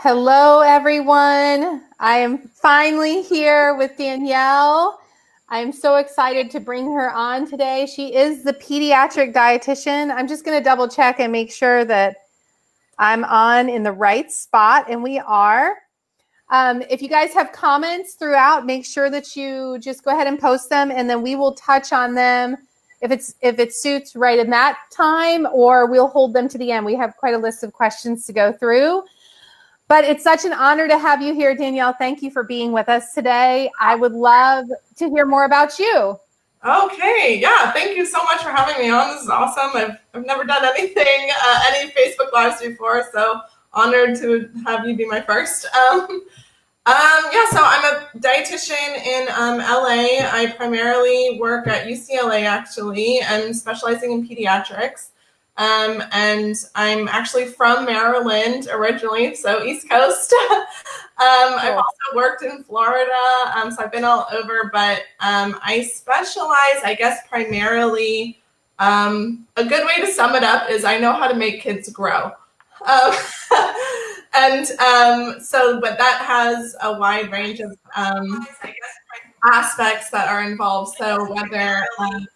Hello, everyone. I am finally here with Danielle. I'm so excited to bring her on today. She is the pediatric dietitian. I'm just going to double check and make sure that I'm on in the right spot, and we are. If you guys have comments throughout, make sure that you just go ahead and post them, and then we will touch on them if it suits right in that time, or we'll hold them to the end. We have quite a list of questions to go through. But it's such an honor to have you here, Danielle. Thank you for being with us today. I would love to hear more about you. Okay, yeah, thank you so much for having me on. This is awesome. I've never done anything, any Facebook Lives before, so honored to have you be my first. Yeah, so I'm a dietitian in LA. I primarily work at UCLA, actually, and specializing in pediatrics. And I'm actually from Maryland originally, so East Coast. I've also worked in Florida, so I've been all over, but I specialize, I guess, primarily, a good way to sum it up is I know how to make kids grow. But that has a wide range of, aspects that are involved. So whether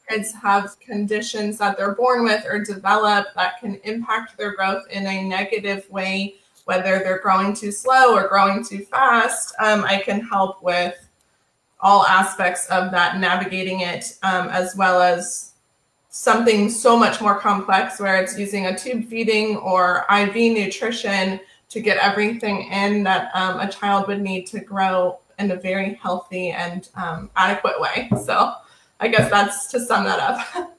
kids have conditions that they're born with or develop that can impact their growth in a negative way, whether they're growing too slow or growing too fast, I can help with all aspects of that, navigating it, as well as something so much more complex where it's using a tube feeding or IV nutrition to get everything in that a child would need to grow in a very healthy and adequate way. So I guess that's to sum that up.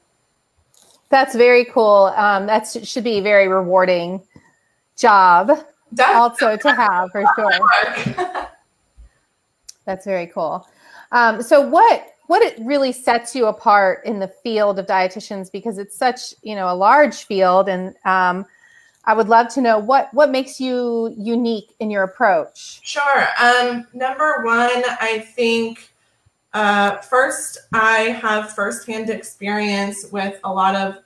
That's very cool. That should be a very rewarding job also to have, for sure. That's very cool. So what it really sets you apart in the field of dietitians, because it's such, a large field, and I would love to know what makes you unique in your approach. Sure. Number one, I think first I have firsthand experience with a lot of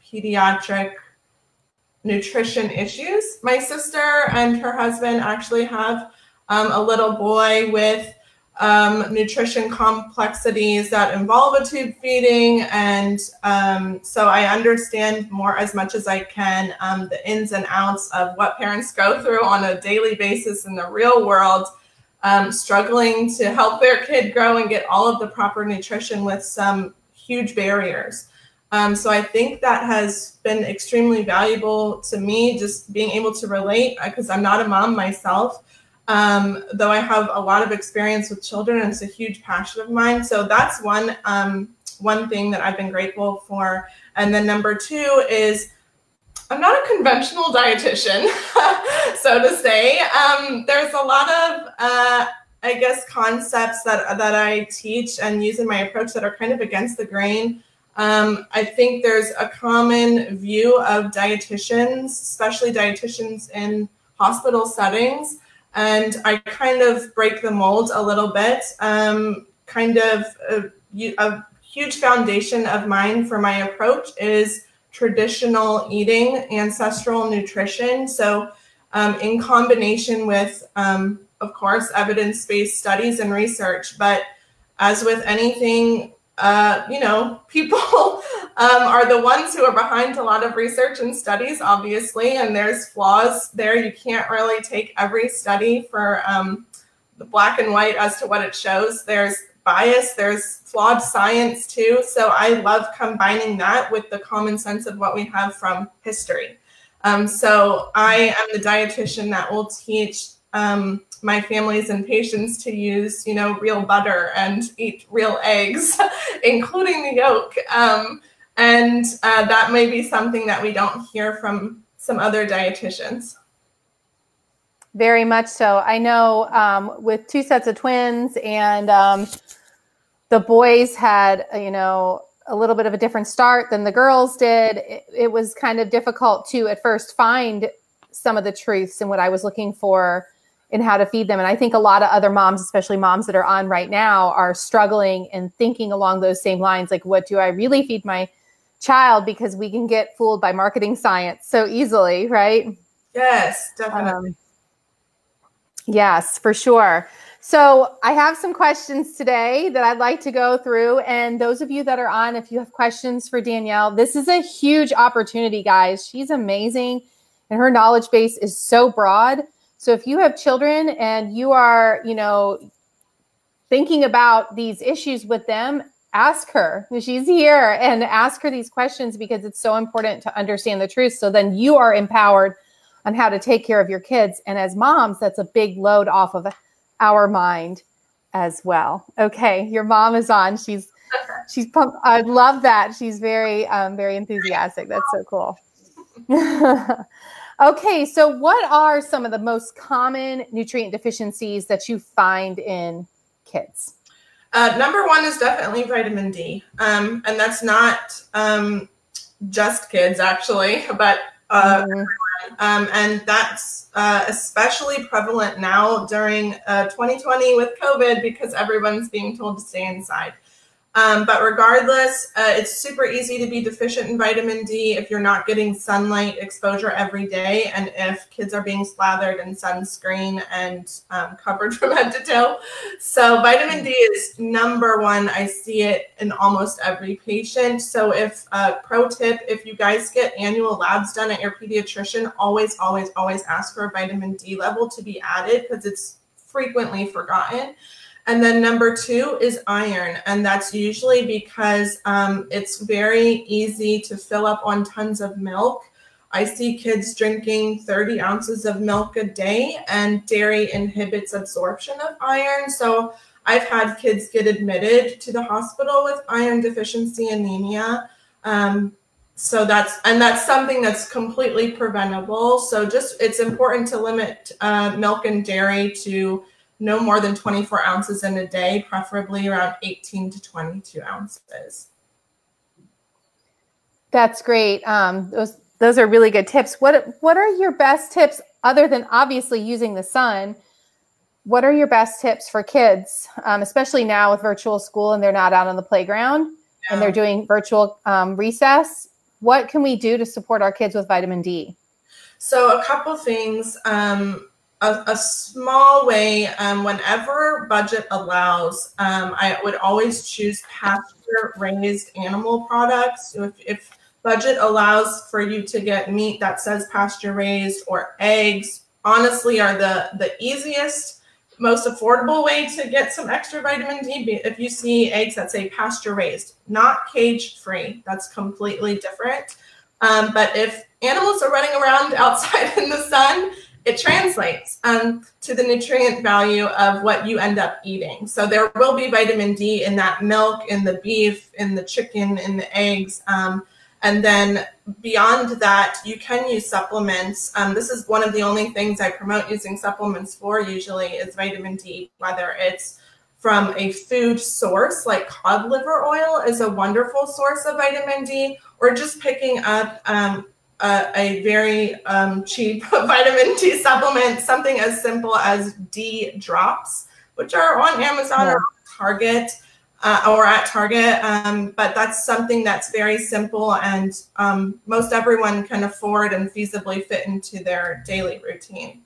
pediatric nutrition issues. My sister and her husband actually have a little boy with nutrition complexities that involve a tube feeding. And so I understand as much as I can, the ins and outs of what parents go through on a daily basis in the real world, struggling to help their kid grow and get all of the proper nutrition with some huge barriers. So I think that has been extremely valuable to me, just being able to relate, because I'm not a mom myself. Though I have a lot of experience with children, and it's a huge passion of mine. So that's one thing that I've been grateful for. And then number two is I'm not a conventional dietitian, so to say. There's a lot of, I guess, concepts that I teach and use in my approach that are kind of against the grain. I think there's a common view of dietitians, especially dietitians in hospital settings. And I kind of break the mold a little bit. A huge foundation of mine for my approach is traditional eating, ancestral nutrition. So in combination with, of course, evidence-based studies and research. But as with anything, people are the ones who are behind a lot of research and studies, obviously, and there's flaws there. You can't really take every study for the black and white as to what it shows. There's bias, there's flawed science too. So I love combining that with the common sense of what we have from history. So I am the dietitian that will teach my families and patients to use, real butter and eat real eggs, including the yolk. And that may be something that we don't hear from some other dietitians. Very much so. I know with two sets of twins, and the boys had, a little bit of a different start than the girls did. It was kind of difficult to at first find some of the truths and what I was looking for in how to feed them. And I think a lot of other moms, especially moms that are on right now, are struggling and thinking along those same lines. Like, what do I really feed my child? Because we can get fooled by marketing science so easily, right? Yes, definitely. Yes, for sure. So I have some questions today that I'd like to go through. And those of you that are on, if you have questions for Danielle, this is a huge opportunity, guys. She's amazing and her knowledge base is so broad. So if you have children and you are, thinking about these issues with them, ask her. She's here, and ask her these questions because it's so important to understand the truth. So then you are empowered on how to take care of your kids. And as moms, that's a big load off of our mind as well. Okay, your mom is on. She's pumped. I love that. She's very enthusiastic. That's so cool. Okay, so what are some of the most common nutrient deficiencies that you find in kids? Number one is definitely vitamin D. And that's not just kids, actually, but everyone. And that's especially prevalent now during 2020 with COVID because everyone's being told to stay inside. But regardless, it's super easy to be deficient in vitamin D if you're not getting sunlight exposure every day and if kids are being slathered in sunscreen and covered from head to toe. So vitamin D is number one. I see it in almost every patient. So if pro tip, if you guys get annual labs done at your pediatrician, always, always, always ask for a vitamin D level to be added because it's frequently forgotten. And then number two is iron. And that's usually because it's very easy to fill up on tons of milk. I see kids drinking 30 ounces of milk a day, and dairy inhibits absorption of iron. So I've had kids get admitted to the hospital with iron deficiency anemia. So that's something that's completely preventable. So it's important to limit milk and dairy to no more than 24 ounces in a day, preferably around 18 to 22 ounces. That's great. Those are really good tips. What are your best tips other than obviously using the sun? What are your best tips for kids, especially now with virtual school and they're not out on the playground and they're doing virtual recess? What can we do to support our kids with vitamin D? So a couple things. A small way, whenever budget allows, I would always choose pasture-raised animal products. So if budget allows for you to get meat that says pasture-raised, or eggs, honestly are the easiest, most affordable way to get some extra vitamin D. If you see eggs that say pasture-raised, not cage-free, that's completely different. But if animals are running around outside in the sun, it translates to the nutrient value of what you end up eating. So there will be vitamin D in that milk, in the beef, in the chicken, in the eggs. And then beyond that, you can use supplements. This is one of the only things I promote using supplements for usually is vitamin D, whether it's from a food source like cod liver oil is a wonderful source of vitamin D, or just picking up a very cheap vitamin D supplement, something as simple as D drops, which are on Amazon or Target or at Target. But that's something that's very simple and most everyone can afford and feasibly fit into their daily routine.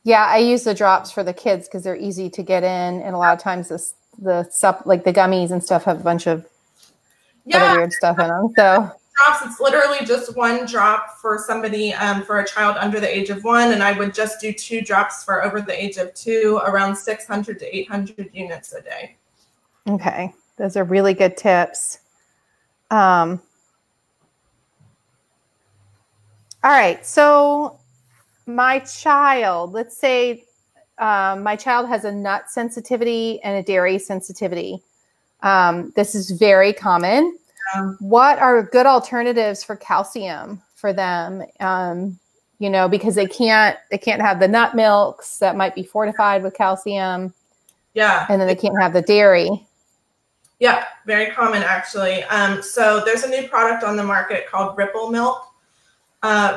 Yeah, I use the drops for the kids because they're easy to get in, and a lot of times like the gummies and stuff have a bunch of other weird stuff in them. So drops, it's literally just one drop for somebody, for a child under the age of 1, and I would just do 2 drops for over the age of 2, around 600 to 800 units a day. Okay, those are really good tips. All right, so my child, let's say my child has a nut sensitivity and a dairy sensitivity. This is very common. What are good alternatives for calcium for them? Because they can't have the nut milks that might be fortified with calcium. Yeah. And then they can't have the dairy. Yeah, very common actually. So there's a new product on the market called Ripple Milk,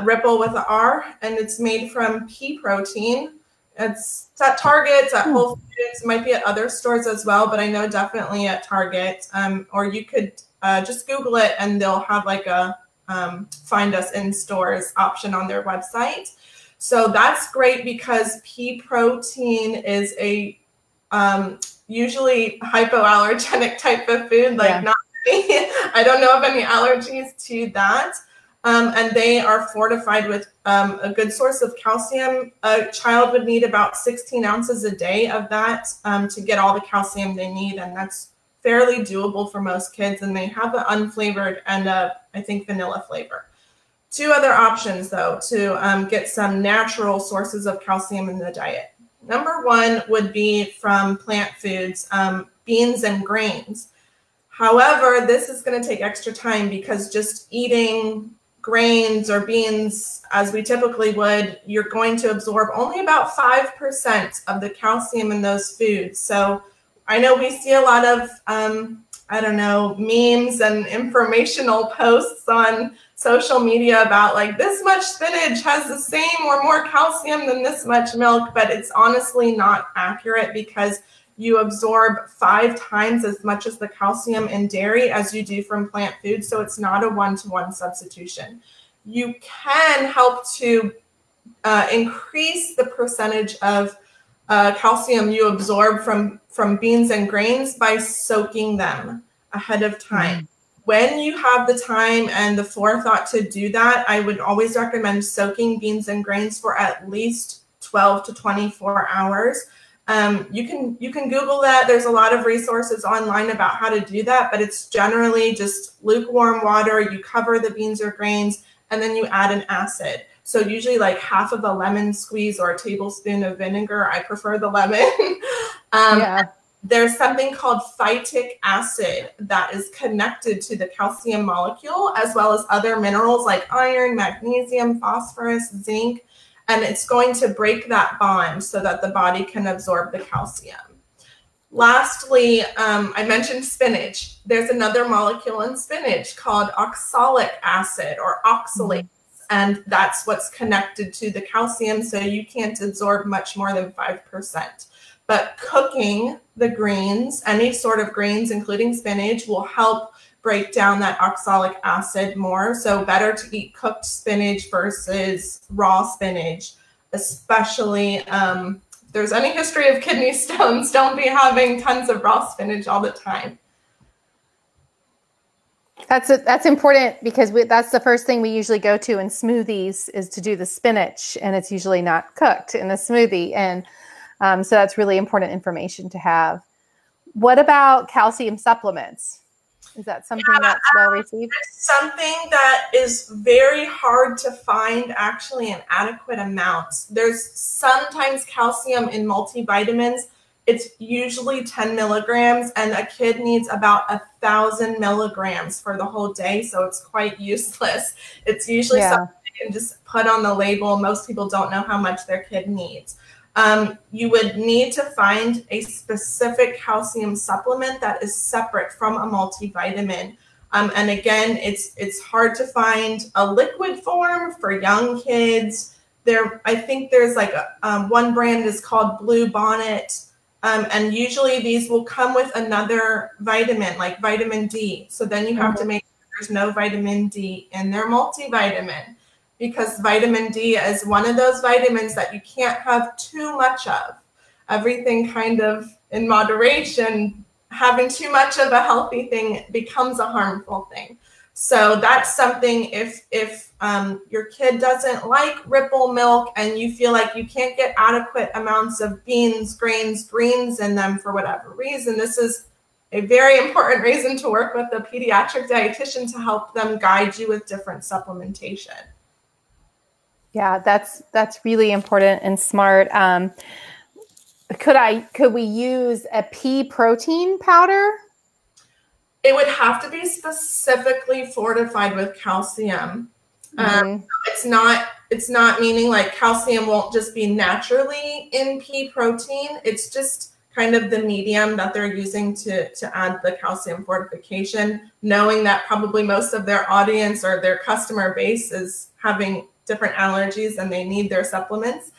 Ripple with an R, and it's made from pea protein. It's at Target, it's at Whole Foods, it might be at other stores as well, but I know definitely at Target. Or you could just Google it and they'll have like a find us in stores option on their website. So that's great because pea protein is a usually hypoallergenic type of food, like not me. I don't know of any allergies to that. And they are fortified with a good source of calcium. A child would need about 16 ounces a day of that to get all the calcium they need. And that's fairly doable for most kids. And they have an unflavored and I think vanilla flavor. Two other options, though, to get some natural sources of calcium in the diet. Number one would be from plant foods, beans and grains. However, this is going to take extra time because just eating grains or beans as we typically would, you're going to absorb only about 5% of the calcium in those foods. So I know we see a lot of, I don't know, memes and informational posts on social media about like this much spinach has the same or more calcium than this much milk, but it's honestly not accurate because you absorb 5 times as much as the calcium in dairy as you do from plant food. So it's not a one-to-one substitution. You can help to increase the percentage of calcium you absorb from beans and grains by soaking them ahead of time. When you have the time and the forethought to do that, I would always recommend soaking beans and grains for at least 12 to 24 hours. You can Google that. There's a lot of resources online about how to do that, but it's generally just lukewarm water. You cover the beans or grains, and then you add an acid. So usually like half of a lemon squeeze or a tablespoon of vinegar. I prefer the lemon. There's something called phytic acid that is connected to the calcium molecule, as well as other minerals like iron, magnesium, phosphorus, zinc. And it's going to break that bond so that the body can absorb the calcium. Lastly, I mentioned spinach. There's another molecule in spinach called oxalic acid or oxalates, and that's what's connected to the calcium, so you can't absorb much more than 5%. But cooking the greens, any sort of greens, including spinach, will help break down that oxalic acid more. So better to eat cooked spinach versus raw spinach, especially if there's any history of kidney stones. Don't be having tons of raw spinach all the time. That's important because that's the first thing we usually go to in smoothies is to do the spinach, and it's usually not cooked in a smoothie. And so that's really important information to have. What about calcium supplements? Is that something that's well received? It's something that is very hard to find actually in adequate amounts. There's sometimes calcium in multivitamins. It's usually 10 milligrams, and a kid needs about 1,000 milligrams for the whole day, so it's quite useless. It's usually something you can just put on the label. Most people don't know how much their kid needs. You would need to find a specific calcium supplement that is separate from a multivitamin. And again, it's hard to find a liquid form for young kids. I think there's like one brand is called Blue Bonnet. And usually these will come with another vitamin, like vitamin D. So then you have to make sure there's no vitamin D in their multivitamin, because vitamin D is one of those vitamins that you can't have too much of. Everything kind of in moderation. Having too much of a healthy thing becomes a harmful thing. So that's something if your kid doesn't like Ripple milk and you feel like you can't get adequate amounts of beans, grains, greens in them for whatever reason, this is a very important reason to work with a pediatric dietitian to help them guide you with different supplementation. Yeah, that's really important and smart. Could we use a pea protein powder? It would have to be specifically fortified with calcium. It's not meaning like calcium won't just be naturally in pea protein. It's just kind of the medium that they're using to add the calcium fortification, knowing that probably most of their audience or their customer base is having different allergies and they need their supplements.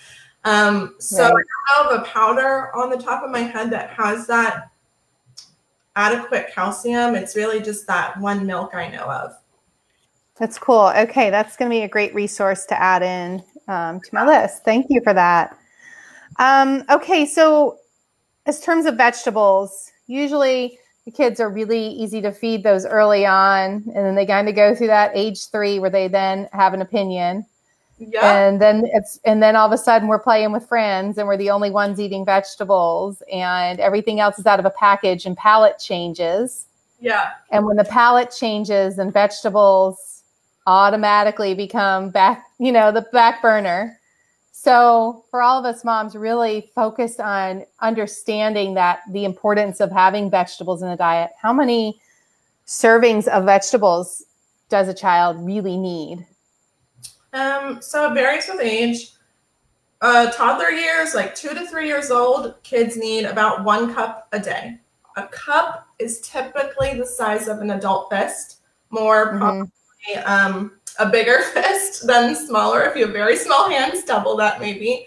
So I don't know of a powder on the top of my head that has that adequate calcium. It's really just that one milk I know of. That's cool. Okay, that's going to be a great resource to add in to my list. Thank you for that. Okay, so as terms of vegetables, usually the kids are really easy to feed those early on, and then they kind of go through that age 3 where they then have an opinion. Yeah. And then all of a sudden we're playing with friends and we're the only ones eating vegetables and everything else is out of a package and palate changes. Yeah. And when the palate changes, then vegetables automatically become the back burner. So for all of us moms, really focused on understanding that the importance of having vegetables in the diet. How many servings of vegetables does a child really need? So it varies with age. Toddler years, like 2 to 3 years old, kids need about 1 cup a day. A cup is typically the size of an adult fist, more probably a bigger fist than smaller. If you have very small hands, double that maybe.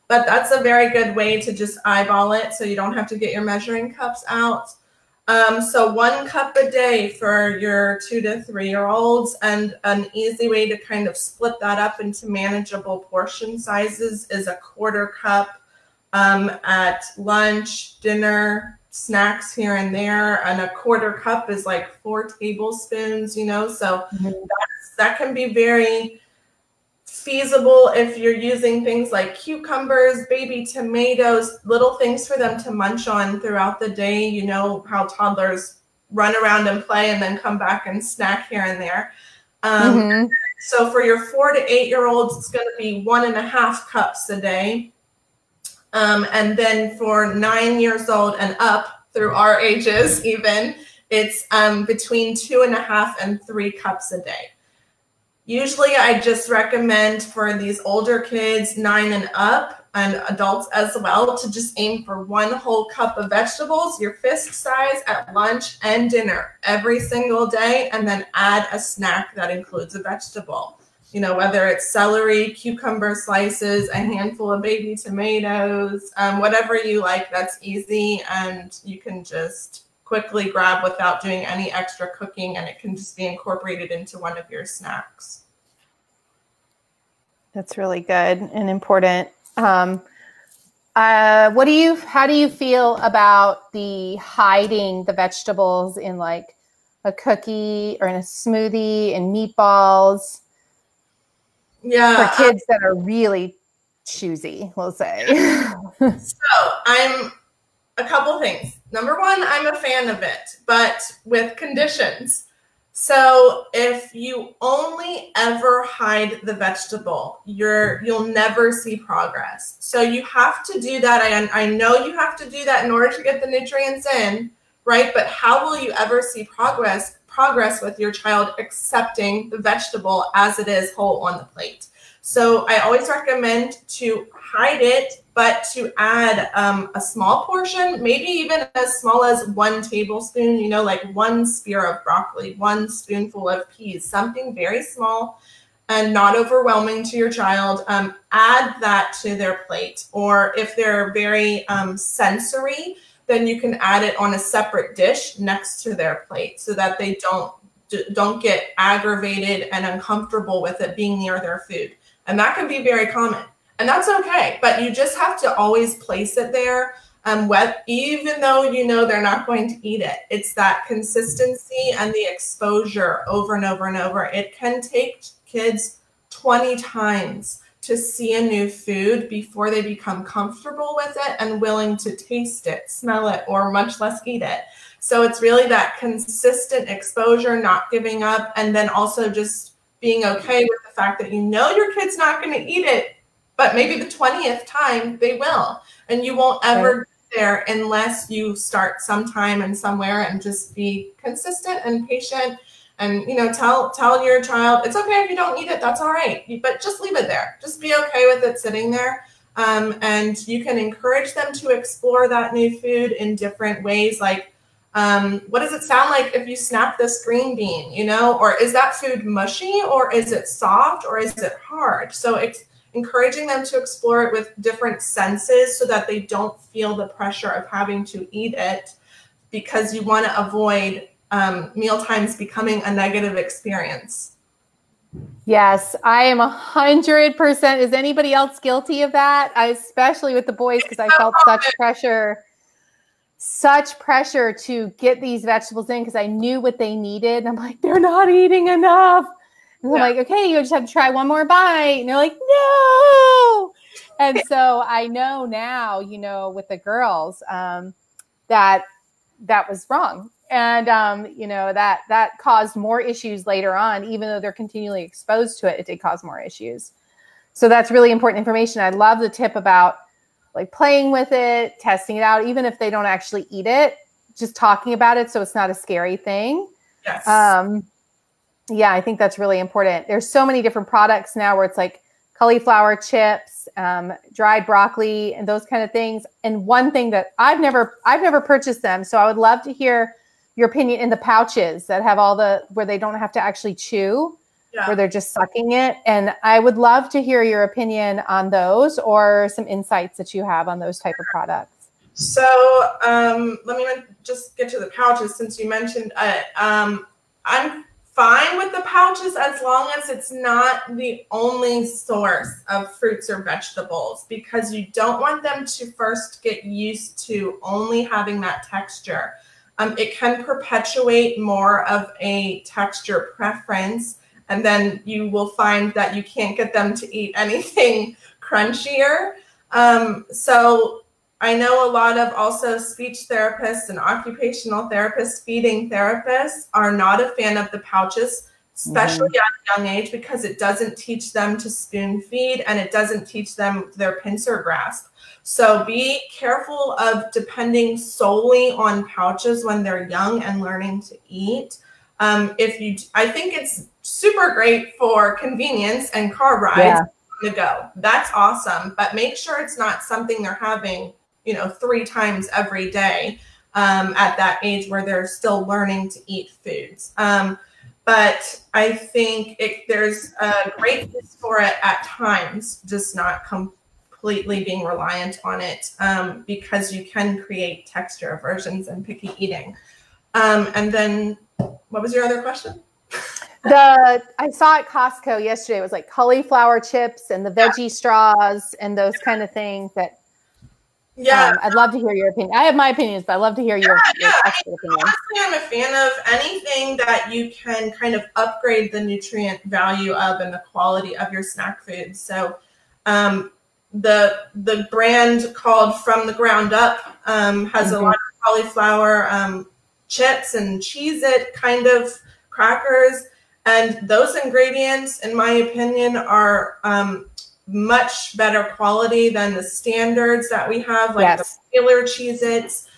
But that's a very good way to just eyeball it so you don't have to get your measuring cups out. So 1 cup a day for your 2 to 3 year olds, and an easy way to kind of split that up into manageable portion sizes is a 1/4 cup at lunch, dinner, snacks here and there, and a 1/4 cup is like 4 tablespoons, so that can be very feasible if you're using things like cucumbers, baby tomatoes, little things for them to munch on throughout the day. You know how toddlers run around and play and then come back and snack here and there. So for your 4 to 8 year olds, it's going to be 1.5 cups a day. And then for 9 years old and up through our ages even, it's between 2.5 and 3 cups a day. Usually I just recommend for these older kids, 9 and up, and adults as well, to just aim for 1 whole cup of vegetables, your fist size, at lunch and dinner every single day, and then add a snack that includes a vegetable. Whether it's celery, cucumber slices, a handful of baby tomatoes, whatever you like, that's easy, and you can just quickly grab without doing any extra cooking, and it can just be incorporated into one of your snacks. That's really good and important. How do you feel about the hiding the vegetables in like a cookie or in a smoothie and meatballs? Yeah, for kids that are really choosy, we'll say. So a couple things. Number one, I'm a fan of it, but with conditions. So if you only ever hide the vegetable, you'll never see progress. So you have to do that. I know you have to do that in order to get the nutrients in, right? But how will you ever see progress with your child accepting the vegetable as it is whole on the plate? So I always recommend to hide it, but to add a small portion, maybe even as small as 1 tablespoon, like 1 spear of broccoli, 1 spoonful of peas, something very small and not overwhelming to your child. Add that to their plate. Or if they're very sensory, then you can add it on a separate dish next to their plate so that they don't get aggravated and uncomfortable with it being near their food. And that can be very common. And that's okay, but you just have to always place it there, even though they're not going to eat it. It's that consistency and the exposure over and over and over. It can take kids 20 times to see a new food before they become comfortable with it and willing to taste it, smell it, or much less eat it. So it's really that consistent exposure, not giving up, and then also just being okay with the fact that your kid's not going to eat it, but maybe the 20th time they will. And you won't ever get there unless you start sometime and somewhere and just be consistent and patient and, tell your child, it's okay if you don't eat it, that's all right. But just leave it there. Just be okay with it sitting there. And you can encourage them to explore that new food in different ways. Like, what does it sound like if you snap this green bean, or is that food mushy, or is it soft, or is it hard? So it's encouraging them to explore it with different senses so that they don't feel the pressure of having to eat it, because you want to avoid meal times becoming a negative experience. Yes, I am 100%. Is anybody else guilty of that? Especially with the boys, because I felt such pressure to get these vegetables in because I knew what they needed. And I'm like, they're not eating enough. And I'm like, okay, you just have to try one more bite. And they're like, no. And so I know now, you know, with the girls, that was wrong. And, you know, that caused more issues later on, even though they're continually exposed to it, it did cause more issues. So that's really important information. I love the tip about like playing with it, testing it out, even if they don't actually eat it, just talking about it. So it's not a scary thing. Yes. Yeah, I think that's really important. There's so many different products now where it's like cauliflower chips, dried broccoli, and those kind of things. And one thing that I've never purchased them. So I would love to hear your opinion in the pouches that have where they don't have to actually chew, where they're just sucking it. And I would love to hear your opinion on those or some insights that you have on those type of products. So let me just get to the pouches since you mentioned it. I'm fine with the pouches as long as it's not the only source of fruits or vegetables, because you don't want them to first get used to only having that texture. It can perpetuate more of a texture preference, and then you will find that you can't get them to eat anything crunchier. So I know a lot of also speech therapists and occupational therapists, feeding therapists are not a fan of the pouches, especially at a young age, because it doesn't teach them to spoon feed and it doesn't teach them their pincer grasp. So be careful of depending solely on pouches when they're young and learning to eat. I think it's super great for convenience and car rides on the go. That's awesome, but make sure it's not something they're having, you know, 3 times every day at that age where they're still learning to eat foods. But I think there's a great use for it at times, just not completely being reliant on it, because you can create texture aversions and picky eating. And then what was your other question? I saw at Costco yesterday, it was like cauliflower chips and the veggie straws and those kind of things that I'd love to hear your opinion. I have my opinions, but I'd love to hear your expert opinion. Honestly, I'm a fan of anything that you can kind of upgrade the nutrient value of and the quality of your snack foods. So the brand called From the Ground Up has a lot of cauliflower chips and Cheez-It kind of crackers. And those ingredients, in my opinion, are much better quality than the standards that we have, like the regular Cheez-Its.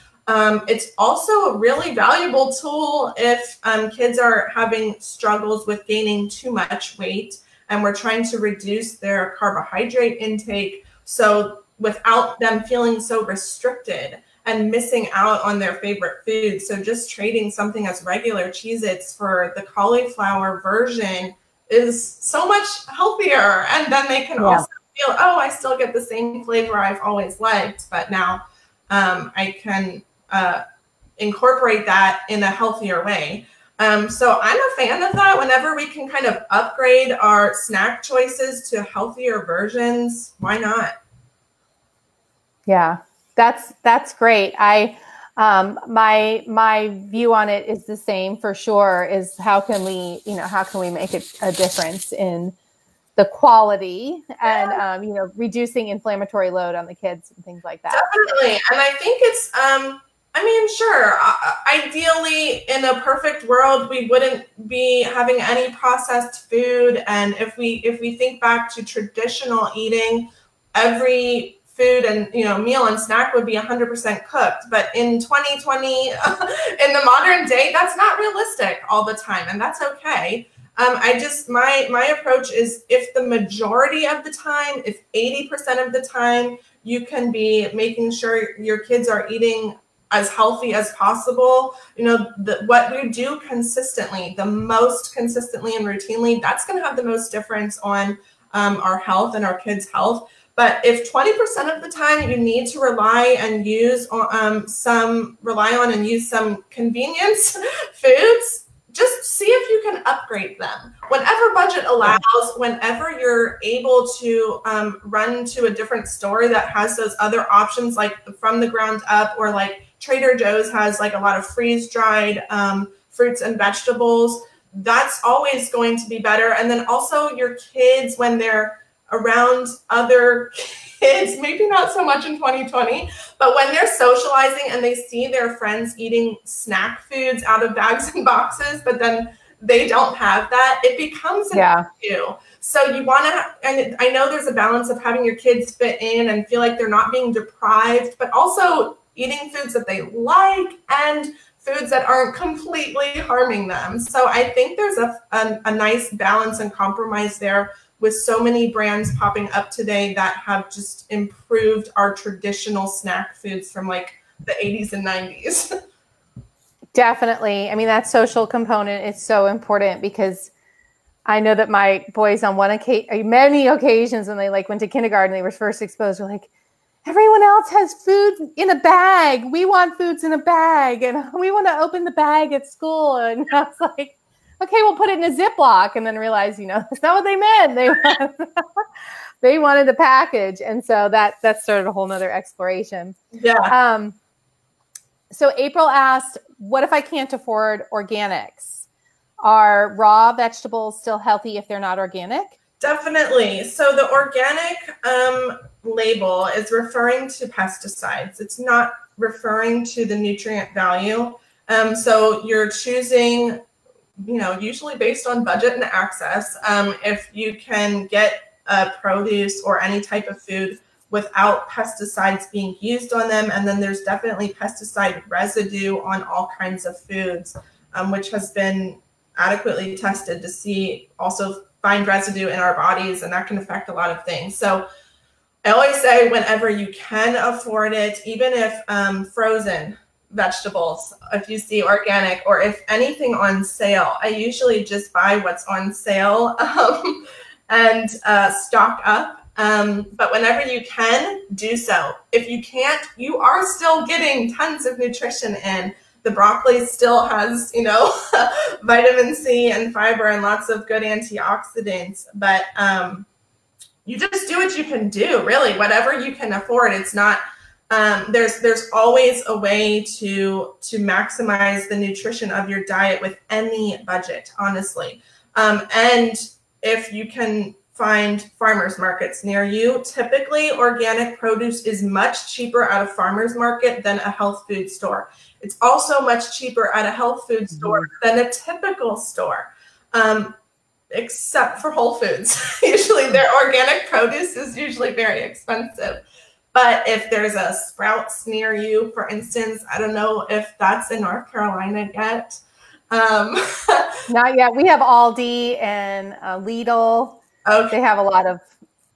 It's also a really valuable tool if kids are having struggles with gaining too much weight and we're trying to reduce their carbohydrate intake, so without them feeling so restricted and missing out on their favorite food. So just trading something as regular Cheez-Its for the cauliflower version is so much healthier. And then they can also feel, oh, I still get the same flavor I've always liked, but now I can incorporate that in a healthier way. So I'm a fan of that. Whenever we can kind of upgrade our snack choices to healthier versions, why not? Yeah, that's great. My view on it is the same for sure, is how can we make a difference in the quality and, reducing inflammatory load on the kids and things like that. Definitely. And I think it's, sure. Ideally, in a perfect world, we wouldn't be having any processed food. And if we think back to traditional eating, every food and meal and snack would be 100% cooked. But in 2020, in the modern day, that's not realistic all the time, and that's okay. My approach is, if the majority of the time, if 80% of the time, you can be making sure your kids are eating as healthy as possible, what we do consistently, the most consistently and routinely, that's going to have the most difference on our health and our kids' health. But if 20% of the time you need to rely on and use some convenience foods just see if you can upgrade them. Whenever budget allows, whenever you're able to run to a different store that has those other options, like from the ground up, or like Trader Joe's has like a lot of freeze-dried fruits and vegetables, that's always going to be better. And then also your kids, when they're around other kids, maybe not so much in 2020, but when they're socializing and they see their friends eating snack foods out of bags and boxes, but then they don't have that, it becomes an issue. So you want to, and I know there's a balance of having your kids fit in and feel like they're not being deprived, but also eating foods that they like and foods that aren't completely harming them. So I think there's a nice balance and compromise there, with so many brands popping up today that have just improved our traditional snack foods from like the 80s and 90s. Definitely. I mean, that social component is so important, because I know that my boys on many occasions when they like went to kindergarten, they were first exposed, were like, everyone else has food in a bag. We want foods in a bag, and we want to open the bag at school. And I was like, okay, we'll put it in a Ziploc, and then realize, that's not what they meant. They wanted the package. And so that started a whole nother exploration. Yeah. So April asked, what if I can't afford organics? Are raw vegetables still healthy if they're not organic? Definitely. So the organic label is referring to pesticides. It's not referring to the nutrient value. So you're choosing, usually based on budget and access. If you can get produce or any type of food without pesticides being used on them, and then there's definitely pesticide residue on all kinds of foods, which has been adequately tested to see also find residue in our bodies, and that can affect a lot of things. So I always say, whenever you can afford it, even if frozen vegetables, if you see organic, or if anything on sale, I usually just buy what's on sale and stock up. But whenever you can, do so. If you can't, you are still getting tons of nutrition in. The broccoli still has, vitamin C and fiber and lots of good antioxidants. But you just do what you can do, really, whatever you can afford. It's not, there's always a way to maximize the nutrition of your diet with any budget, honestly. And if you can find farmers markets near you, typically organic produce is much cheaper at a farmer's market than a health food store. It's also much cheaper at a health food store than a typical store, except for Whole Foods. Usually their organic produce is usually very expensive. But if there's a Sprouts near you, for instance, I don't know if that's in North Carolina yet. Not yet. We have Aldi and Lidl. Okay. They have a lot of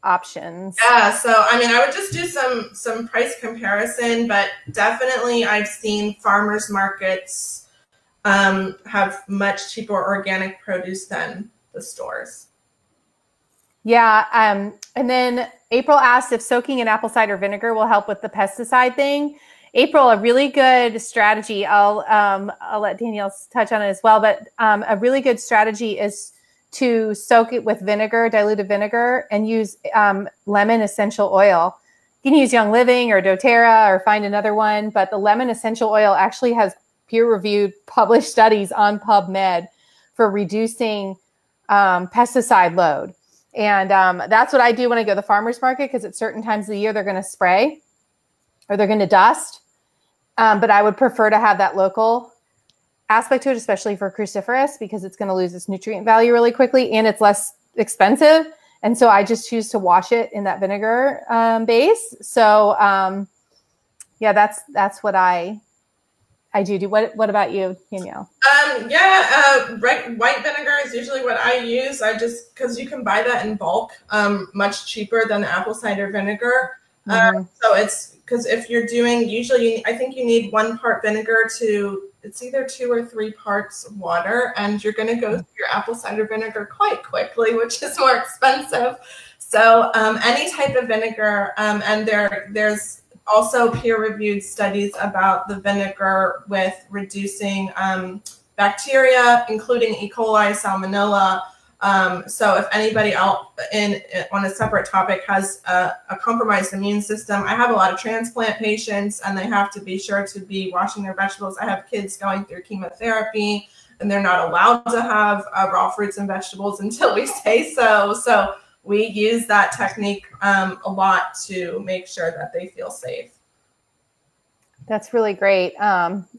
options. Yeah. So, I mean, I would just do some price comparison, but definitely I've seen farmers markets have much cheaper organic produce than the stores. Yeah. And then April asked if soaking in apple cider vinegar will help with the pesticide thing. April, a really good strategy. I'll let Danielle touch on it as well, but a really good strategy is to soak it with vinegar, diluted vinegar, and use lemon essential oil. You can use Young Living or doTERRA or find another one, but the lemon essential oil actually has peer-reviewed published studies on PubMed for reducing pesticide load. And that's what I do when I go to the farmer's market, because at certain times of the year they're going to spray or they're going to dust. But I would prefer to have that local aspect to it, especially for cruciferous, because it's going to lose its nutrient value really quickly and it's less expensive. And so I just choose to wash it in that vinegar base. So yeah, that's what I do. What about you, Danielle? White vinegar is usually what I use. Because you can buy that in bulk, much cheaper than apple cider vinegar. So it's because if you're doing, usually I think you need 1 part vinegar to, it's either 2 or 3 parts water, and you're going to go through your apple cider vinegar quite quickly, which is more expensive. So any type of vinegar, and there's also peer-reviewed studies about the vinegar with reducing bacteria, including E. coli, salmonella. So if anybody else on a separate topic has a compromised immune system, I have a lot of transplant patients and they have to be sure to be washing their vegetables. I have kids going through chemotherapy and they're not allowed to have raw fruits and vegetables until we say so. So we use that technique a lot to make sure that they feel safe. That's really great,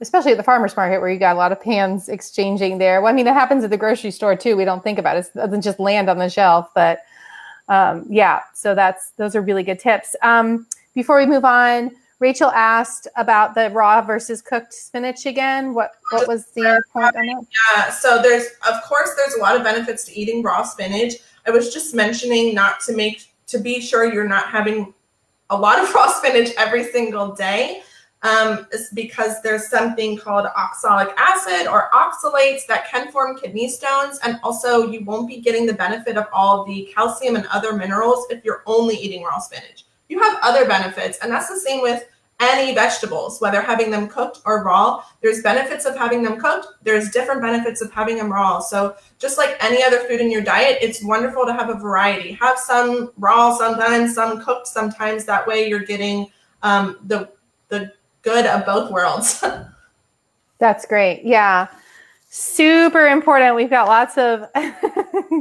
especially at the farmer's market where you got a lot of pans exchanging there. Well, I mean, it happens at the grocery store too. We don't think about it. It doesn't just land on the shelf, but yeah, so those are really good tips. Before we move on, Rachel asked about the raw versus cooked spinach again. What was the point on that? Yeah, so there's a lot of benefits to eating raw spinach. I was just mentioning to be sure you're not having a lot of raw spinach every single day. Is because there's something called oxalic acid or oxalates that can form kidney stones. And also you won't be getting the benefit of all the calcium and other minerals if you're only eating raw spinach. You have other benefits, and that's the same with any vegetables, whether having them cooked or raw. There's benefits of having them cooked. There's different benefits of having them raw. So just like any other food in your diet, it's wonderful to have a variety. Have some raw sometimes, some cooked sometimes. That way you're getting the good of both worlds. That's great. Yeah. Super important. We've got lots of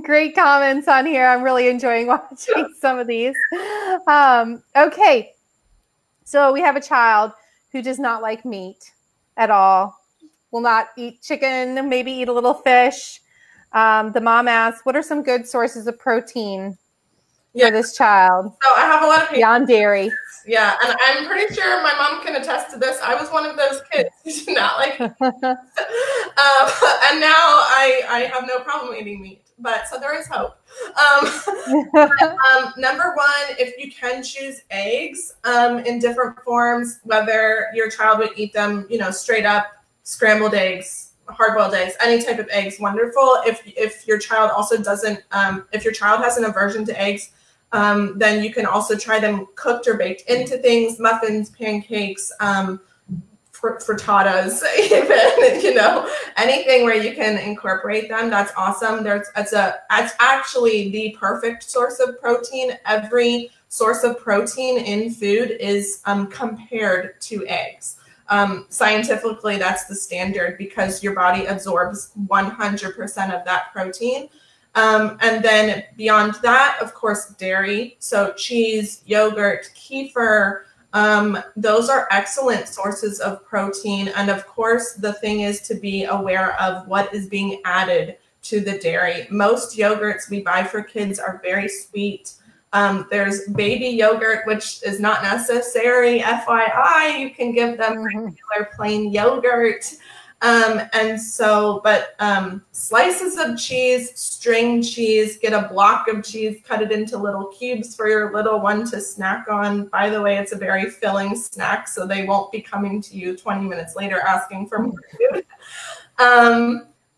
great comments on here. I'm really enjoying watching some of these. Okay. So we have a child who does not like meat at all, will not eat chicken, maybe eat a little fish. The mom asks, what are some good sources of protein for this child? So I have a lot of people beyond dairy. Yeah, and I'm pretty sure my mom can attest to this. I was one of those kids who did not like and now I have no problem eating meat. But so there is hope. Number one, if you can choose eggs in different forms, whether your child would eat them, straight up, scrambled eggs, hard-boiled eggs, any type of eggs, wonderful. If your child also doesn't, if your child has an aversion to eggs, then you can also try them cooked or baked into things, muffins, pancakes, frittatas, even, anything where you can incorporate them. That's awesome. It's actually the perfect source of protein. Every source of protein in food is compared to eggs. Scientifically, that's the standard because your body absorbs 100% of that protein. And then beyond that, of course, dairy. So cheese, yogurt, kefir, those are excellent sources of protein. And of course, the thing is to be aware of what is being added to the dairy. Most yogurts we buy for kids are very sweet. There's baby yogurt, which is not necessary. FYI, you can give them regular plain yogurt. Slices of cheese, string cheese, get a block of cheese, cut it into little cubes for your little one to snack on. By the way, it's a very filling snack, so they won't be coming to you 20 minutes later asking for more food.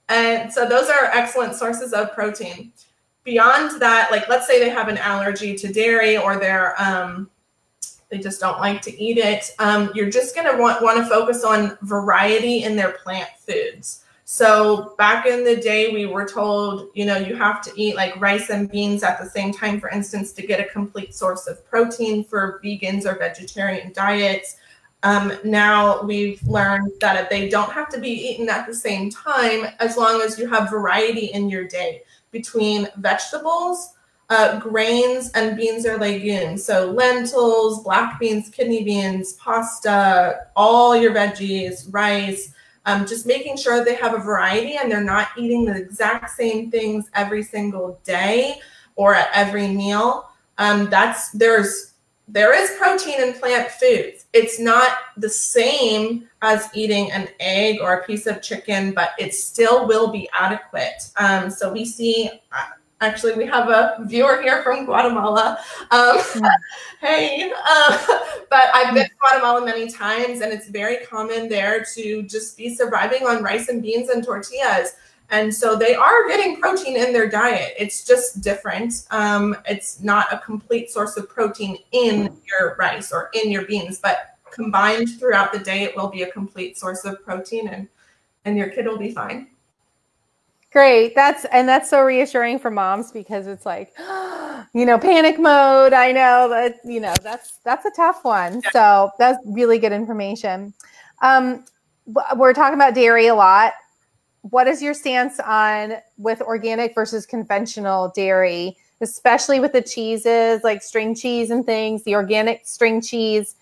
And so those are excellent sources of protein. Beyond that, like let's say they have an allergy to dairy or they just don't like to eat it. You're just going to want to focus on variety in their plant foods. So back in the day, we were told, you have to eat like rice and beans at the same time, for instance, to get a complete source of protein for vegans or vegetarian diets. Now we've learned that they don't have to be eaten at the same time as long as you have variety in your day between vegetables, grains, and beans or legumes. So lentils, black beans, kidney beans, pasta, all your veggies, rice, just making sure they have a variety and they're not eating the exact same things every single day or at every meal. There is protein in plant foods. It's not the same as eating an egg or a piece of chicken, but it still will be adequate. So we see, actually, we have a viewer here from Guatemala. Hey, but I've been to Guatemala many times, and it's very common there to just be surviving on rice and beans and tortillas. And so they are getting protein in their diet. It's just different. It's not a complete source of protein in your rice or in your beans, but combined throughout the day, it will be a complete source of protein. And and your kid will be fine. Great. That's so reassuring for moms, because it's like, panic mode. I know that, that's a tough one. So that's really good information. We're talking about dairy a lot. What is your stance on with organic versus conventional dairy, especially with the cheeses like string cheese and things? The organic string cheese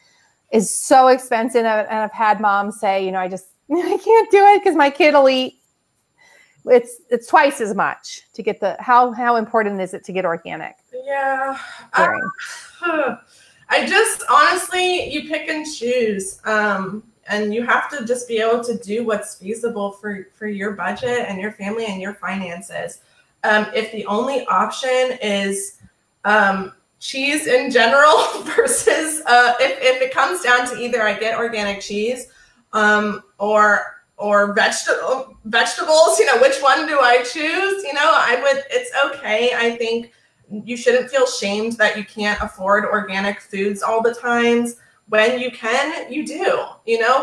is so expensive. And I've had moms say, I can't do it because my kid will eat. It's twice as much to get how important is it to get organic? Yeah. I just, honestly, you pick and choose. And you have to just be able to do what's feasible for your budget and your family and your finances. If the only option is cheese in general versus if it comes down to either I get organic cheese or vegetables, which one do I choose? It's okay. I think you shouldn't feel shamed that you can't afford organic foods all the times. When you can, you do.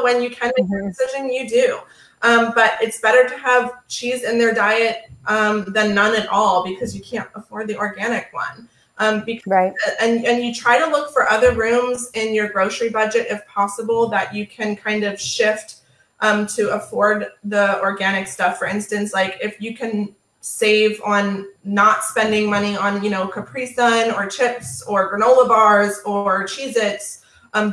When you can make a decision, you do. But it's better to have cheese in their diet than none at all, because you can't afford the organic one. Right. And you try to look for other rooms in your grocery budget, if possible, that you can kind of shift to afford the organic stuff. For instance, like if you can save on not spending money on, Capri Sun or chips or granola bars or Cheez-Its,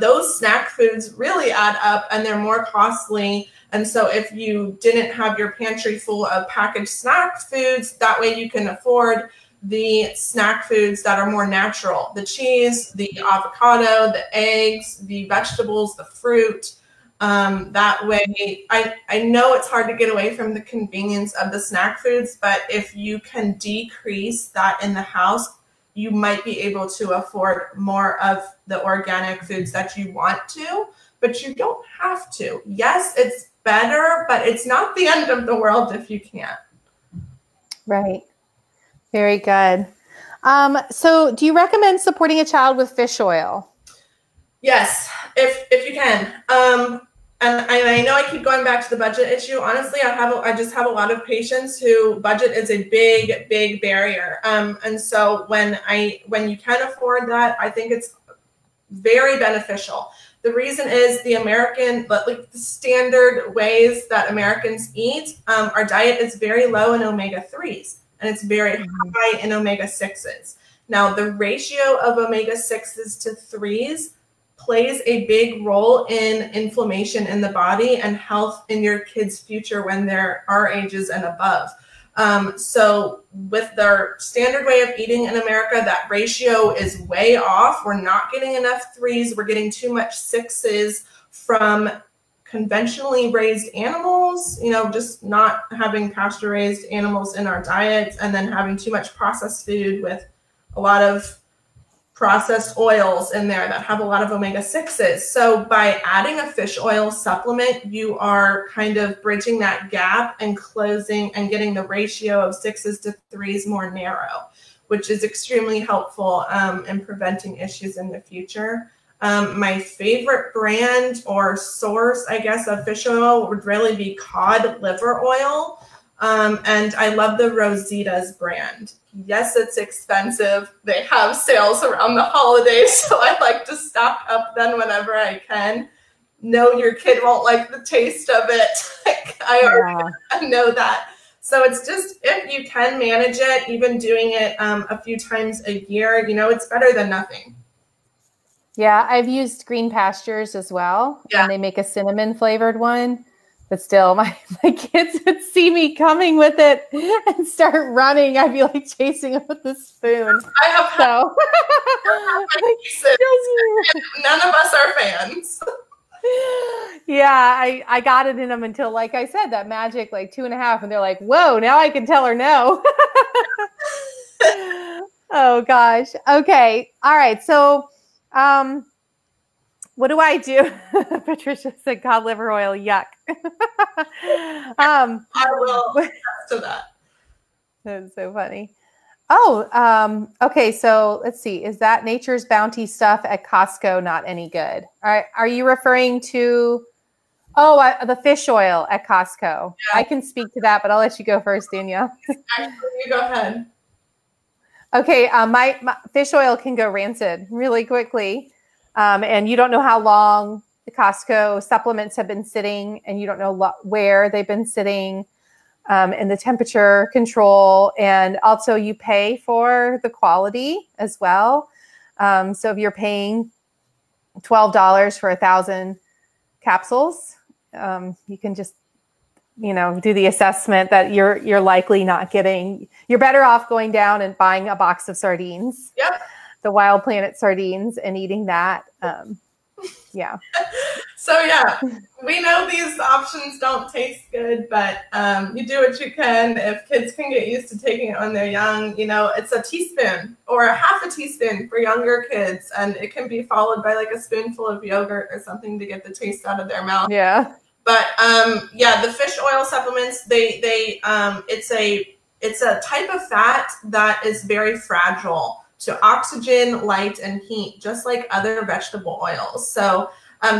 those snack foods really add up and they're more costly. And so if you didn't have your pantry full of packaged snack foods, that way you can afford the snack foods that are more natural, the cheese, the avocado, the eggs, the vegetables, the fruit. That way, I know it's hard to get away from the convenience of the snack foods, but if you can decrease that in the house, you might be able to afford more of the organic foods that you want to, but you don't have to. Yes, it's better, but it's not the end of the world if you can't. Right. Very good. So do you recommend supporting a child with fish oil? Yes, if you can. And I know I keep going back to the budget issue. Honestly, I just have a lot of patients who budget is a big barrier. And so when you can afford that, I think it's very beneficial. The reason is the standard ways that Americans eat, our diet is very low in omega-3s and it's very high in omega-6s. Now, the ratio of omega-6s to 3s plays a big role in inflammation in the body and health in your kids' future when they're our ages and above. So with their standard way of eating in America, that ratio is way off. We're not getting enough 3s. We're getting too much 6s from conventionally raised animals, just not having pasture raised animals in our diets, and then having too much processed food with a lot of processed oils in there that have a lot of omega-6s. So by adding a fish oil supplement, you are kind of bridging that gap and closing and getting the ratio of 6s to 3s more narrow, which is extremely helpful in preventing issues in the future. My favorite brand or source, I guess, of fish oil would really be cod liver oil. And I love the Rosita's brand. Yes, it's expensive. They have sales around the holidays, so I like to stock up then whenever I can. No, your kid won't like the taste of it. I already know that. So it's just, if you can manage it, even doing it a few times a year, it's better than nothing. Yeah, I've used Green Pastures as well. Yeah. And they make a cinnamon flavored one. But still, my kids would see me coming with it and start running. I'd be like chasing them with a spoon. I have none of us are fans. Yeah, I got it in them until, like I said, that magic 2.5, and they're like, "Whoa, now I can tell her no." Oh gosh. Okay. All right. So, what do I do? Patricia said cod liver oil, yuck. I will to that. That's so funny. Oh, okay. So let's see. Is that Nature's Bounty stuff at Costco not any good? Are you referring to Oh, the fish oil at Costco. Yeah. I can speak to that, but I'll let you go first, Danielle. Actually, you go ahead. Okay, my fish oil can go rancid really quickly, and you don't know how long the Costco supplements have been sitting, and you don't know where they've been sitting, and the temperature control, and also you pay for the quality as well. So if you're paying $12 for 1,000 capsules, you can just, do the assessment that you're likely not getting. You're better off going down and buying a box of sardines, Yep. the Wild Planet sardines, and eating that. Yeah. So yeah, we know these options don't taste good, but you do what you can. If kids can get used to taking it when they're young, it's a teaspoon or a half a teaspoon for younger kids, and it can be followed by like a spoonful of yogurt or something to get the taste out of their mouth. Yeah. But the fish oil supplements, it's a type of fat that is very fragile to oxygen, light, and heat, just like other vegetable oils. So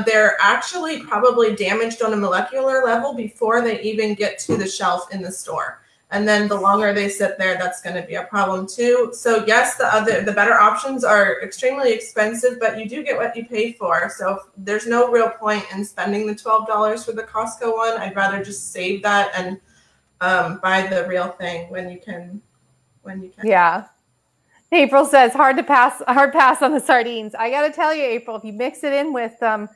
they're actually probably damaged on a molecular level before they even get to the shelf in the store. And then the longer they sit there, that's going to be a problem too. So yes, the better options are extremely expensive, but you do get what you pay for. So there's no real point in spending the $12 for the Costco one. I'd rather just save that and buy the real thing when you can. Yeah. April says hard pass on the sardines. I got to tell you, April, if you mix it in with a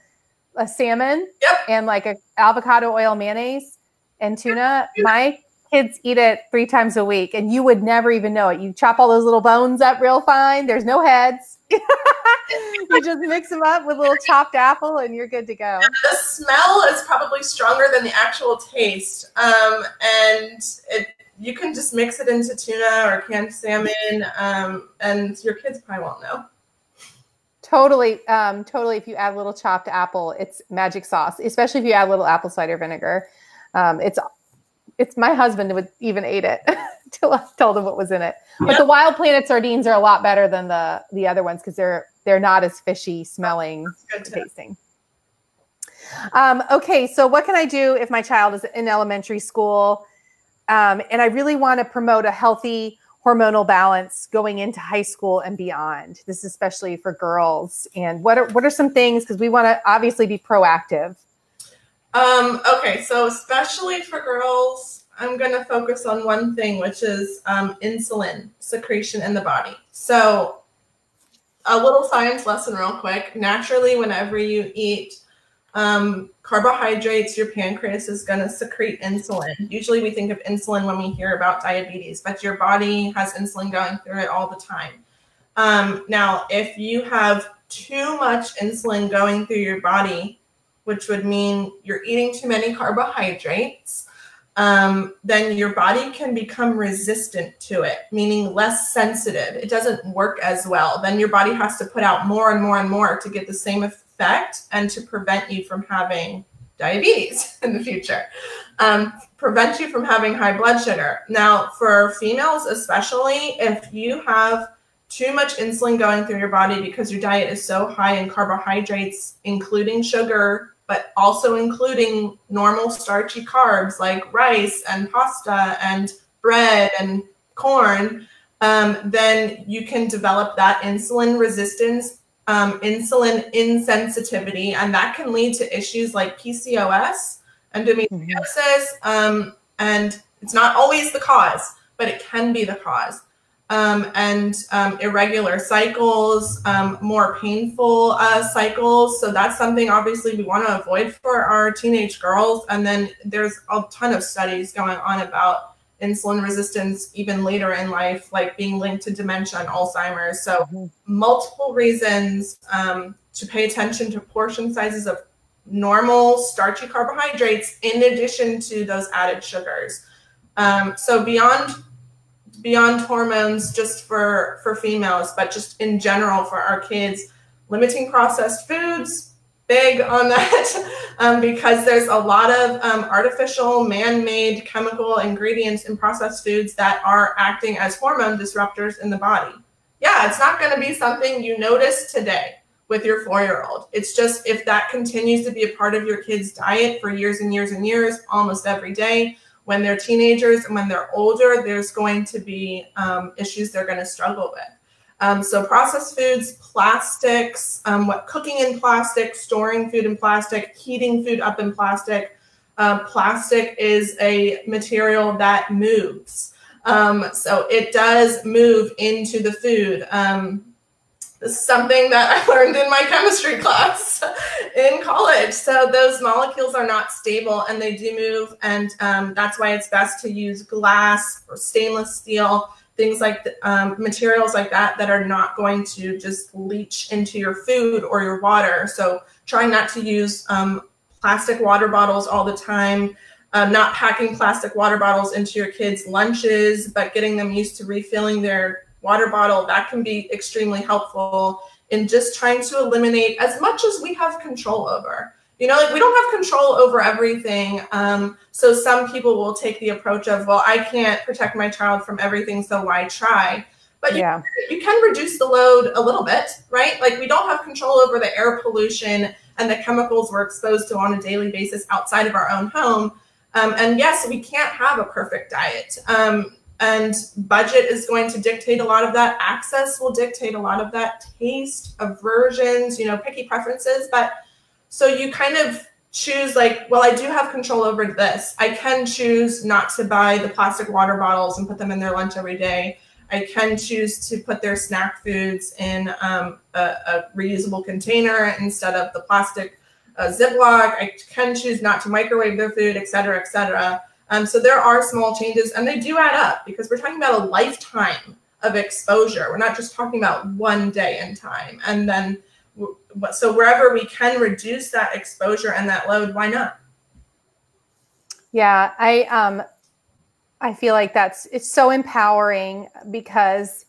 salmon and like a avocado oil mayonnaise and tuna, my kids eat it 3 times a week, and you would never even know it. You chop all those little bones up real fine. There's no heads. You just mix them up with a little chopped apple, and you're good to go. The smell is probably stronger than the actual taste, and you can just mix it into tuna or canned salmon, and your kids probably won't know. Totally. If you add a little chopped apple, it's magic sauce, especially if you add a little apple cider vinegar. It's my husband would even ate it till I told him what was in it. But the Wild Planet sardines are a lot better than the other ones because they're not as fishy smelling, tasting. Okay, so what can I do if my child is in elementary school and I really want to promote a healthy hormonal balance going into high school and beyond? This is especially for girls. And what are some things, because we want to obviously be proactive. Okay, so especially for girls, I'm going to focus on one thing, which is insulin secretion in the body. So a little science lesson real quick. Naturally, whenever you eat carbohydrates, your pancreas is going to secrete insulin. Usually we think of insulin when we hear about diabetes, but your body has insulin going through it all the time. Now, if you have too much insulin going through your body, which would mean you're eating too many carbohydrates, then your body can become resistant to it, meaning less sensitive. It doesn't work as well. Then your body has to put out more and more and more to get the same effect and to prevent you from having diabetes in the future, prevent you from having high blood sugar. Now, for females especially, if you have too much insulin going through your body because your diet is so high in carbohydrates, including sugar, but also including normal starchy carbs like rice and pasta and bread and corn, then you can develop that insulin resistance, insulin insensitivity, and that can lead to issues like PCOS, endometriosis, and it's not always the cause, but it can be the cause. And irregular cycles, more painful cycles. So that's something obviously we want to avoid for our teenage girls. And then there's a ton of studies going on about insulin resistance even later in life, like being linked to dementia and Alzheimer's. So multiple reasons to pay attention to portion sizes of normal starchy carbohydrates in addition to those added sugars. So beyond hormones, just for females, but just in general for our kids, limiting processed foods, big on that, because there's a lot of artificial, man-made chemical ingredients in processed foods that are acting as hormone disruptors in the body. Yeah, it's not going to be something you notice today. with your 4-year-old. It's just, if that continues to be a part of your kid's diet for years and years and years, almost every day, when they're teenagers and when they're older, there's going to be issues they're going to struggle with. So processed foods, plastics, cooking in plastic, storing food in plastic, heating food up in plastic. Plastic is a material that moves. So it does move into the food. This is something that I learned in my chemistry class in college. So those molecules are not stable and they do move. And that's why it's best to use glass or stainless steel, things like materials like that are not going to just leach into your food or your water. So try not to use plastic water bottles all the time. Not packing plastic water bottles into your kids' lunches, but getting them used to refilling their water bottle. That can be extremely helpful in just trying to eliminate as much as we have control over. You know, like we don't have control over everything. So some people will take the approach of, well, I can't protect my child from everything, so why try? But yeah, you can reduce the load a little bit, right? Like we don't have control over the air pollution and the chemicals we're exposed to on a daily basis outside of our own home. And yes, we can't have a perfect diet. And budget is going to dictate a lot of that. Access will dictate a lot of that. Taste, aversions, you know, picky preferences. But so you kind of choose like, well, I do have control over this. I can choose not to buy the plastic water bottles and put them in their lunch every day. I can choose to put their snack foods in a reusable container instead of the plastic Ziploc. I can choose not to microwave their food, et cetera, et cetera. So there are small changes and they do add up because we're talking about a lifetime of exposure. We're not just talking about one day in time. And then, so wherever we can reduce that exposure and that load, why not? Yeah, I feel like it's so empowering because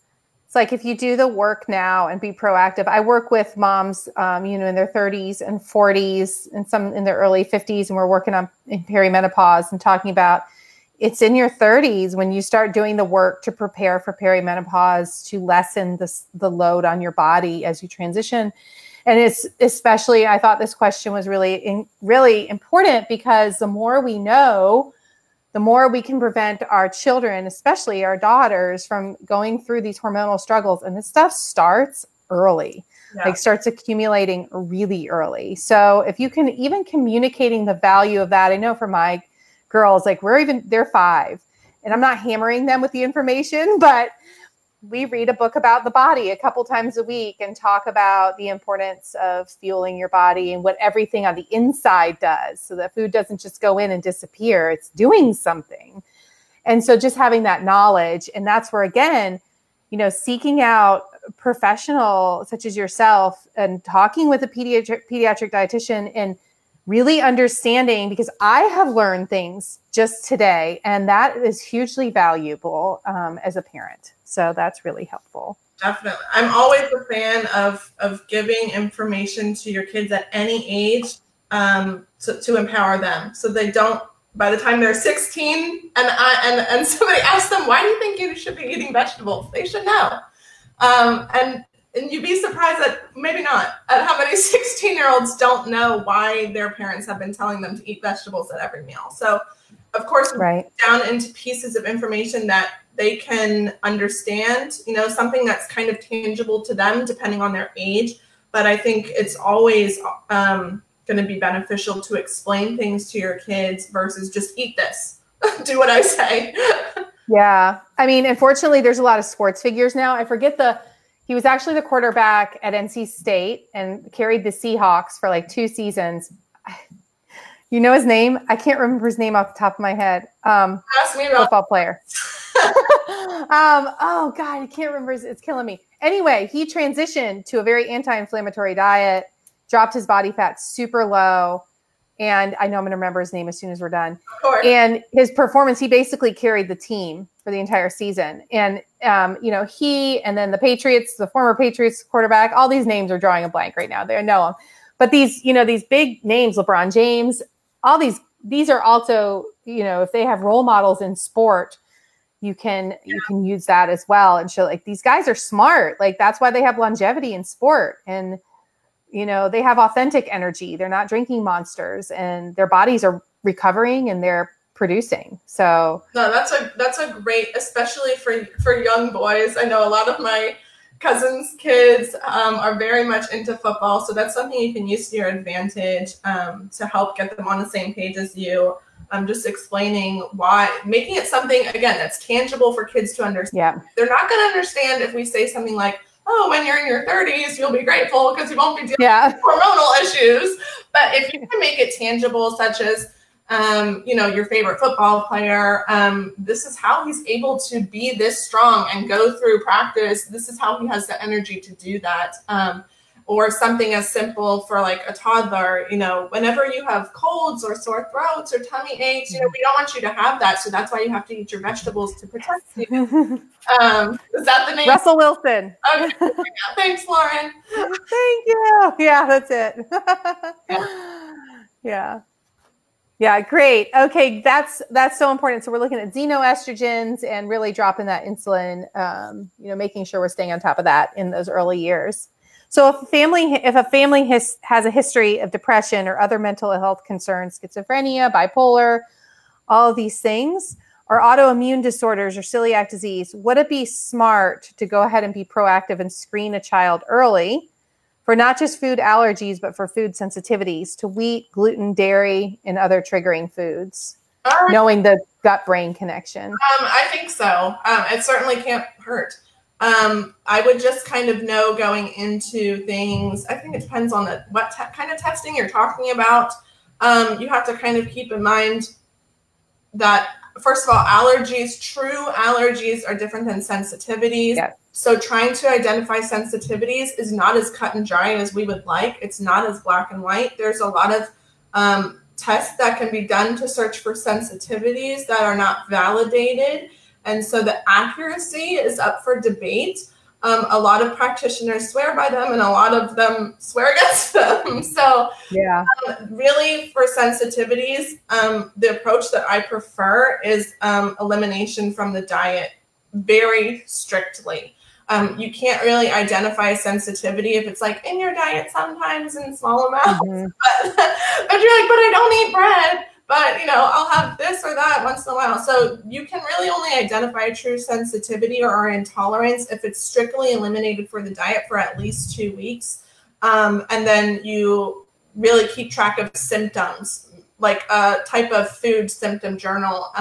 it's like if you do the work now and be proactive. I work with moms, you know, in their 30s and 40s and some in their early 50s, and we're working on perimenopause and talking about it's in your 30s when you start doing the work to prepare for perimenopause to lessen the load on your body as you transition. And it's especially, I thought this question was really important because the more we know, the more we can prevent our children, especially our daughters, from going through these hormonal struggles. And this stuff starts early, like starts accumulating really early. So if you can even communicating the value of that, I know for my girls, like they're 5 and I'm not hammering them with the information, but we read a book about the body a couple times a week and talk about the importance of fueling your body and what everything on the inside does. So that food doesn't just go in and disappear. It's doing something. And so just having that knowledge, and that's where, again, you know, seeking out professional such as yourself and talking with a pediatric dietitian and really understanding, because I have learned things just today, and that is hugely valuable as a parent. So that's really helpful. Definitely. I'm always a fan of giving information to your kids at any age to empower them. So they don't, by the time they're 16 and somebody asks them, why do you think you should be eating vegetables? They should know. And you'd be surprised that maybe not at how many 16-year-olds don't know why their parents have been telling them to eat vegetables at every meal. So of course, down into pieces of information that they can understand, you know, something that's kind of tangible to them depending on their age. But I think it's always going to be beneficial to explain things to your kids versus just eat this, do what I say. Yeah. I mean, unfortunately, there's a lot of sports figures now. I forget he was actually the quarterback at NC State and carried the Seahawks for like 2 seasons. You know his name? I can't remember his name off the top of my head. Ask me about football player. Oh God, I can't remember. It's killing me. Anyway, he transitioned to a very anti-inflammatory diet, dropped his body fat super low. And I know I'm going to remember his name as soon as we're done. Of course. And his performance, he basically carried the team for the entire season. And, you know, he, and then the Patriots, the former Patriots quarterback, all these names are drawing a blank right now. They know them. But these, you know, these big names, LeBron James, all these are also, you know, if they have role models in sport, you can use that as well and show like these guys are smart. Like that's why they have longevity in sport. And you know, they have authentic energy. They're not drinking monsters, and their bodies are recovering and they're producing. So no, that's a great, especially for young boys. I know a lot of my cousins' kids are very much into football, so that's something you can use to your advantage to help get them on the same page as you. Just explaining why, making it something, again, that's tangible for kids to understand. Yeah. They're not going to understand if we say something like, oh, when you're in your 30s, you'll be grateful because you won't be dealing with hormonal issues. But if you can make it tangible, such as, you know, your favorite football player, this is how he's able to be this strong and go through practice. This is how he has the energy to do that. Or something as simple for like a toddler, you know, whenever you have colds or sore throats or tummy aches, you know, we don't want you to have that. So that's why you have to eat your vegetables to protect you. Is that the name? Russell Wilson. Okay. Thanks, Lauren. Thank you. Yeah, that's it. Yeah. Yeah, great. Okay, that's so important. So we're looking at xenoestrogens and really dropping that insulin, you know, making sure we're staying on top of that in those early years. So if a family has a history of depression or other mental health concerns, schizophrenia, bipolar, all of these things, or autoimmune disorders or celiac disease, would it be smart to go ahead and be proactive and screen a child early for not just food allergies, but for food sensitivities to wheat, gluten, dairy, and other triggering foods, knowing the gut-brain connection? I think so. It certainly can't hurt. I would just kind of know going into things. I think it depends on what kind of testing you're talking about. You have to kind of keep in mind that, first of all, true allergies are different than sensitivities. Yes. So trying to identify sensitivities is not as cut and dry as we would like. It's not as black and white. There's a lot of tests that can be done to search for sensitivities that are not validated. And so the accuracy is up for debate. A lot of practitioners swear by them and a lot of them swear against them. So yeah, really for sensitivities, the approach that I prefer is elimination from the diet very strictly. You can't really identify sensitivity if it's like in your diet sometimes in small amounts, but you're like, but I don't eat bread. But, you know, I'll have this or that once in a while. So you can really only identify true sensitivity or intolerance if it's strictly eliminated for the diet for at least 2 weeks. And then you really keep track of symptoms, like a type of food symptom journal.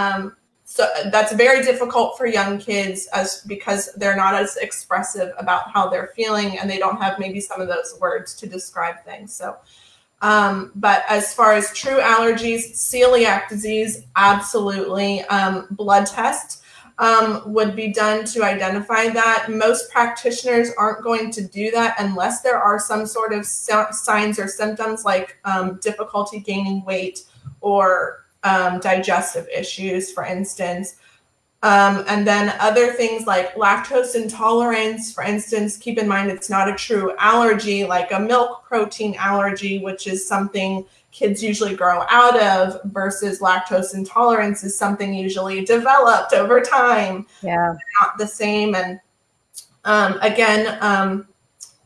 So that's very difficult for young kids because they're not as expressive about how they're feeling and they don't have maybe some of those words to describe things. So but as far as true allergies, celiac disease, absolutely. Blood test would be done to identify that. Most practitioners aren't going to do that unless there are some sort of signs or symptoms like difficulty gaining weight or digestive issues, for instance. And then other things like lactose intolerance, for instance, keep in mind it's not a true allergy like a milk protein allergy, which is something kids usually grow out of, versus lactose intolerance is something usually developed over time. Yeah, not the same. And again, a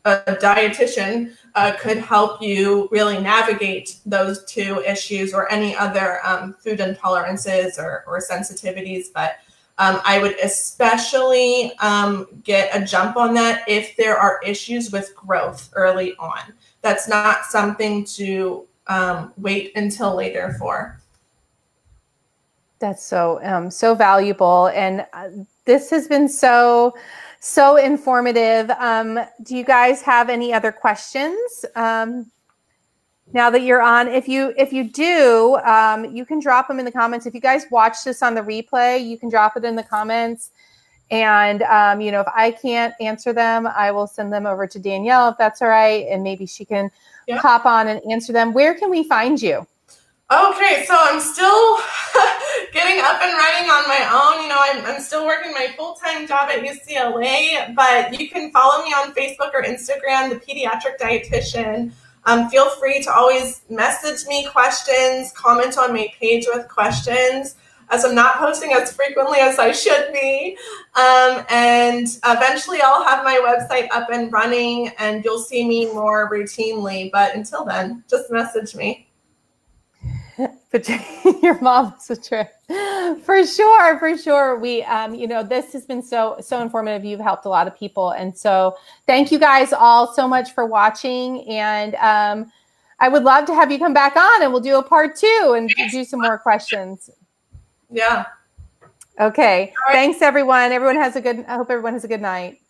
dietitian could help you really navigate those two issues or any other food intolerances or sensitivities. But I would especially get a jump on that if there are issues with growth early on. That's not something to wait until later for. That's so valuable. And this has been so informative. Do you guys have any other questions? Now that you're on, if you do, you can drop them in the comments. If you guys watch this on the replay, you can drop it in the comments. And, you know, if I can't answer them, I will send them over to Danielle, if that's all right. And maybe she can hop on and answer them. Where can we find you? Okay, so I'm still getting up and running on my own. You know, I'm still working my full-time job at UCLA, but you can follow me on Facebook or Instagram, the Pediatric Dietitian. Feel free to always message me questions, comment on my page with questions. as I'm not posting as frequently as I should be. And eventually I'll have my website up and running and you'll see me more routinely. But until then, just message me. But your mom is a trip. For sure, for sure. We, you know, this has been so informative. You've helped a lot of people. And so thank you guys all so much for watching. And I would love to have you come back on and we'll do a part 2 and do some more questions. Yeah. Okay. Thanks everyone. I hope everyone has a good night.